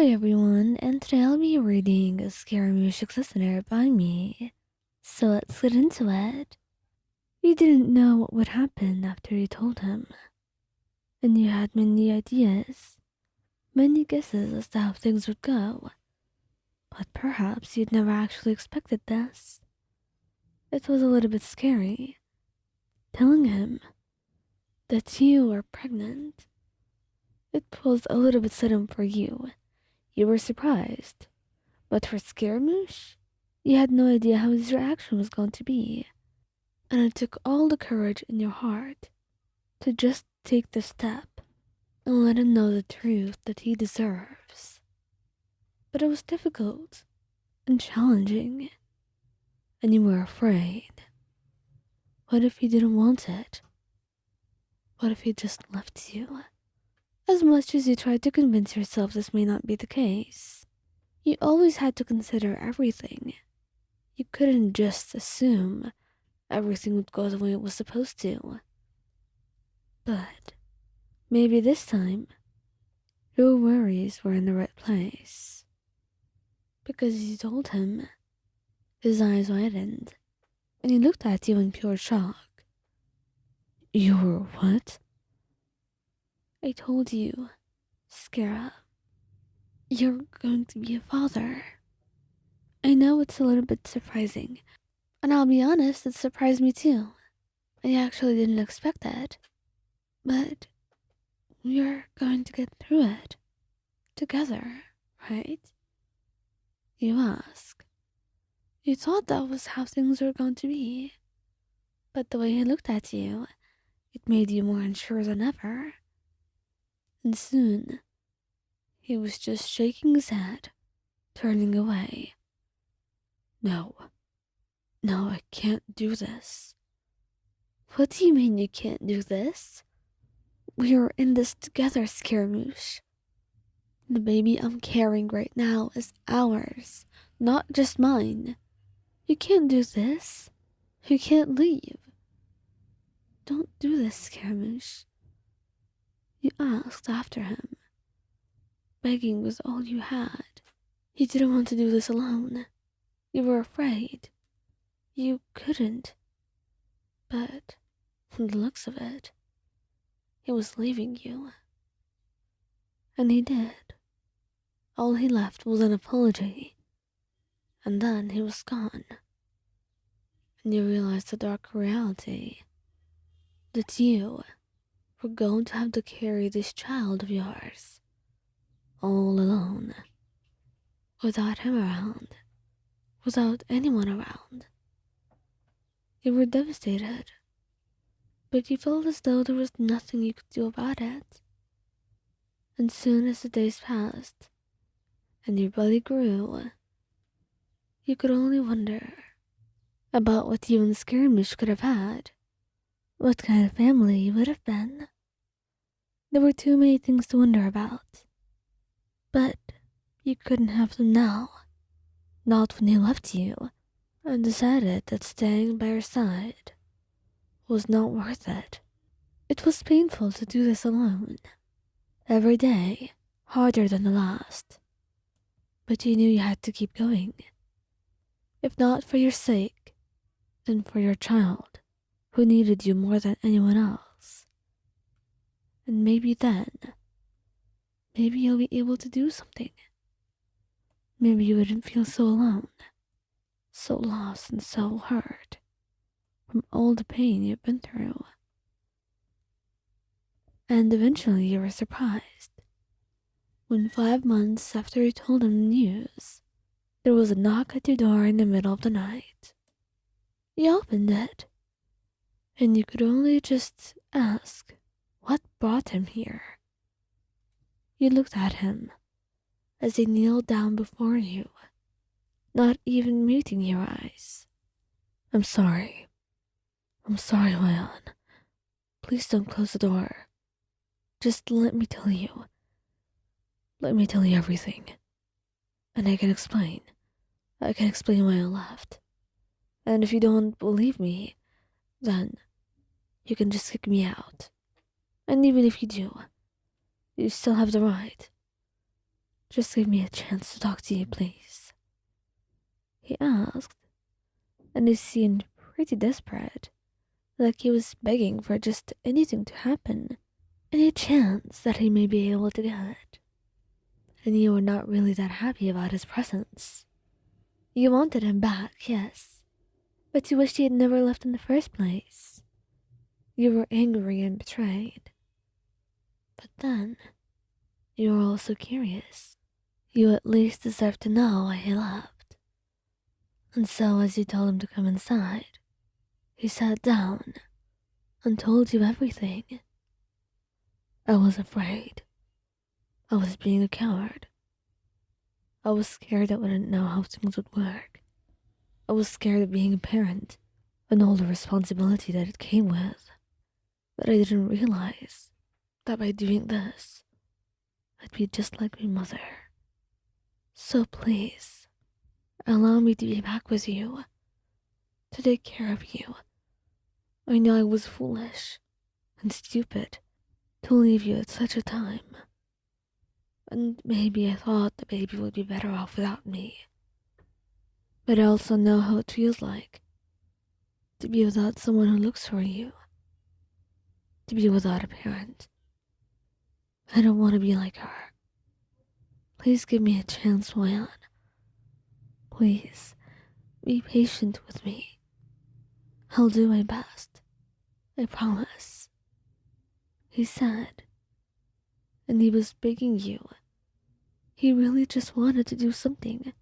Hi everyone, and today I'll be reading a Scaramouche listener by me. So let's get into it. You didn't know what would happen after you told him, and you had many ideas, many guesses as to how things would go. But perhaps you'd never actually expected this. It was a little bit scary, telling him that you were pregnant. It was a little bit sudden for you. You were surprised. But for Scaramouche, you had no idea how his reaction was going to be. And it took all the courage in your heart to just take the step and let him know the truth that he deserves. But it was difficult and challenging, and you were afraid. What if he didn't want it? What if he just left you? As much as you tried to convince yourself this may not be the case, you always had to consider everything. You couldn't just assume everything would go the way it was supposed to. But maybe this time, your worries were in the right place. Because you told him, his eyes widened, and he looked at you in pure shock. You were what? I told you, Scara, you're going to be a father. I know it's a little bit surprising, and I'll be honest, it surprised me too. I actually didn't expect that. But we're going to get through it together, right? You ask. You thought that was how things were going to be, but the way he looked at you, it made you more unsure than ever. And soon, he was just shaking his head, turning away. No, no, I can't do this. What do you mean you can't do this? We're in this together, Scaramouche. The baby I'm carrying right now is ours, not just mine. You can't do this. You can't leave. Don't do this, Scaramouche. You asked after him. Begging was all you had. You didn't want to do this alone. You were afraid. You couldn't. But from the looks of it, he was leaving you. And he did. All he left was an apology. And then he was gone. And you realized the dark reality. That you were going to have to carry this child of yours. All alone. Without him around. Without anyone around. You were devastated. But you felt as though there was nothing you could do about it. And soon as the days passed, and your belly grew, you could only wonder about what you and Skirmish could have had. What kind of family you would have been. There were too many things to wonder about. But you couldn't have them now. Not when he left you and decided that staying by your side was not worth it. It was painful to do this alone. Every day, harder than the last. But you knew you had to keep going. If not for your sake, then for your child, who needed you more than anyone else. And maybe then, maybe you'll be able to do something. Maybe you wouldn't feel so alone, so lost and so hurt from all the pain you've been through. And eventually you were surprised when 5 months after you told him the news, there was a knock at your door in the middle of the night. You opened it, and you could only just ask what brought him here. You looked at him as he kneeled down before you, not even meeting your eyes. I'm sorry. I'm sorry, Ryan. Please don't close the door. Just let me tell you. Let me tell you everything. And I can explain. I can explain why I left. And if you don't believe me, then you can just kick me out. And even if you do, you still have the right Just give me a chance to talk to you, please. He asked, and he seemed pretty desperate, like he was begging for just anything to happen, any chance that he may be able to get. And you were not really that happy about his presence. You wanted him back, yes, but you wished he had never left in the first place. You were angry and betrayed. But then, you were also curious. You at least deserved to know why he left. And so, as you told him to come inside, he sat down and told you everything. I was afraid. I was being a coward. I was scared I wouldn't know how things would work. I was scared of being a parent and all the responsibility that it came with. But I didn't realize that by doing this, I'd be just like my mother. So please, allow me to be back with you, to take care of you. I know I was foolish and stupid to leave you at such a time. And maybe I thought the baby would be better off without me. But I also know how it feels like to be without someone who looks for you, to be without a parent. I don't want to be like her. Please give me a chance, Wayan. Please, be patient with me. I'll do my best. I promise. He said, and he was begging you. He really just wanted to do something,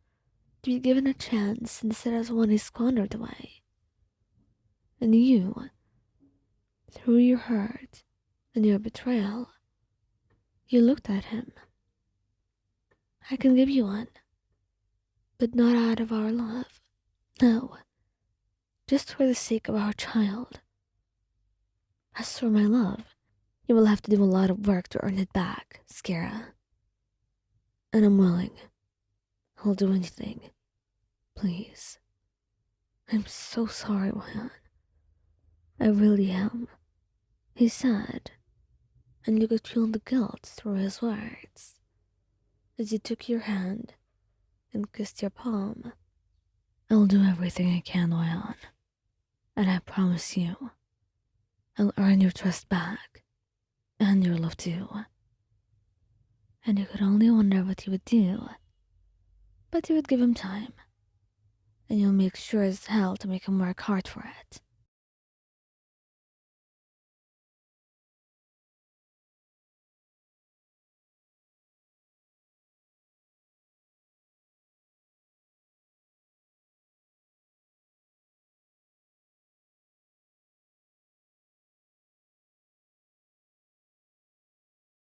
to be given a chance instead of one he squandered away. And you, through your hurt and your betrayal, you looked at him. I can give you one, but not out of our love. No, just for the sake of our child. As for my love, you will have to do a lot of work to earn it back, Skara. And I'm willing. I'll do anything. Please. I'm so sorry, Wayan. I really am. He said, and you could feel the guilt through his words as he took your hand and kissed your palm. I'll do everything I can, Wayan. And I promise you, I'll earn your trust back and your love too. And you could only wonder what he would do, but you would give him time, and you'll make sure as hell to make him work hard for it.